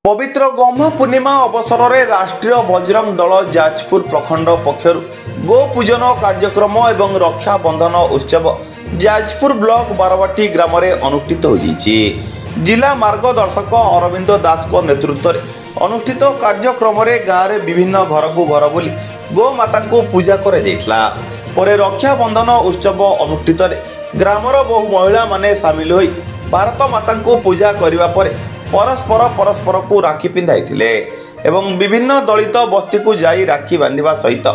पवित्र गह्मा पूर्णिमा अवसर में राष्ट्रीय बजरंग दल जाजपुर प्रखंड पक्षर गो पूजन कार्यक्रम एवं रक्षा बंधन उत्सव जाजपुर ब्लॉक बारवाटी ग्राम में अनुष्ठित हो जिला मार्गदर्शक अरविंद दास को नेतृत्व में अनुष्ठित कार्यक्रम में गाँव में विभिन्न घर को घर बुली गो माता को पूजा कर रक्षा बंधन उत्सव अनुष्ठित ग्रामर बहु महिला माने सामिल होई भारत माता को पूजा करने पर परस्पर को राखी पिंधाई एवं विभिन्न दलित बस्ती को जाई राखी बांधिबा सहित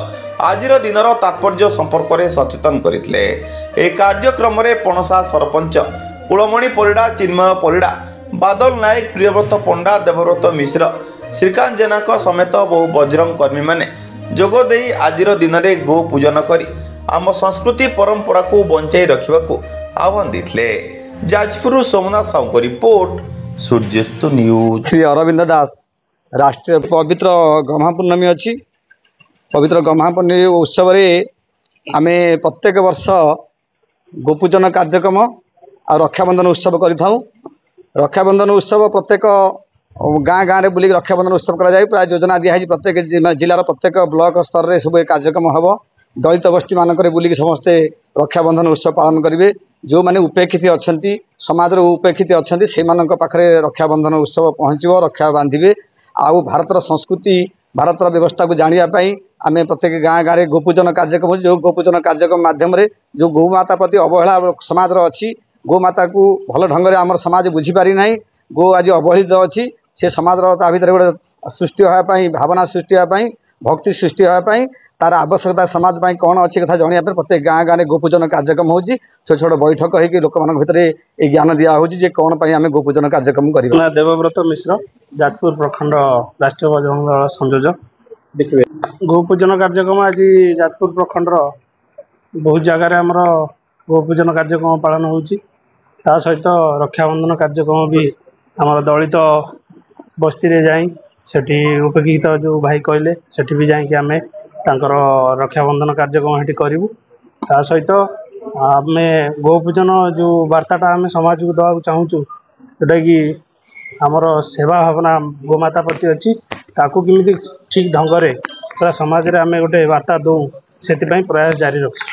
आज दिन तात्पर्य संपर्क में सचेतन करते कार्यक्रम में पणसा सरपंच कुलमणि परिड़ा चिन्मय परिड़ा बादल नायक प्रियव्रत पंडा देवव्रत मिश्र श्रीकांत जेना समेत बहु बजरंग कर्मी माने जोगदे आज दिन में गो पूजन कर आम संस्कृति परंपरा को बंचाई रखा आह्वान देते। जाजपुर सोमनाथ साहू को रिपोर्ट सूर्यस्त न्यूज। श्री अरविंद दास राष्ट्रीय पवित्र गह्मा पूर्णमी अच्छी पवित्र गह्मा पूर्णमी उत्सव आम प्रत्येक वर्ष गोपूजन कार्यक्रम और रक्षाबंधन उत्सव करूँ। रक्षाबंधन उत्सव प्रत्येक गाँ गाँव बुल रक्षाबंधन उत्सव कराए प्राय योजना दिखाई प्रत्येक जिलार प्रत्येक ब्लॉक स्तर में सब कार्यक्रम हम दलित बस्ती मानक बुलिक समस्ते रक्षाबंधन उत्सव पालन करेंगे। जो मैंने उपेक्षित अच्छा समाज उपेक्षित अच्छा से पाखे रक्षाबंधन उत्सव पहुँचो रक्षा बांधे आउ भारतर संस्कृति भारतर व्यवस्था को जानापी आम प्रत्येक गाँ गाँव में गोपूजन कार्यक्रम जो गोपूजन कार्यक्रम माध्यम जो गौमाता प्रति अवहेला समाज अच्छी गौमाता को भल ढंग से आम समाज बुझीपारी ना गो आज अवहेलित अच्छी से समाज भर गोटे सृष्टि होगापी भावना सृष्टि होगापी भक्ति सृष्टि होगापी तार आवश्यकता समाज कौन अच्छी कथा जाना प्रत्येक गाँ गाँव में गोपूजन कार्यक्रम हो छोट छोट बैठक हो लोक मान भर ज्ञान दिया हो कौन आम गोपूजन कार्यक्रम कर। देवव्रत मिश्र जाजपुर प्रखंड राष्ट्रीय बजरंग दल संयोजक देखिए गोपूजन कार्यक्रम आज जाजपुर प्रखंडर बहुत जगार आमर गोपूजन कार्यक्रम पालन होता सहित रक्षाबंधन कार्यक्रम भी आम दलित बस्ती रे जाई सेठी उपेक्षित जो भाई कहले सेठी भी जाकि आम रक्षाबंधन कार्यक्रम ये करूँ। ता सहित आम गोपूजन जो वार्ताटा आम समाज को देवा चाहूँ जोटा कि आमर सेवा भावना गोमाता प्रति अच्छी ताकू किमिति ठीक ढंग से पूरा समाज रे आम गोटे वार्ता दो से प्रयास जारी रखी।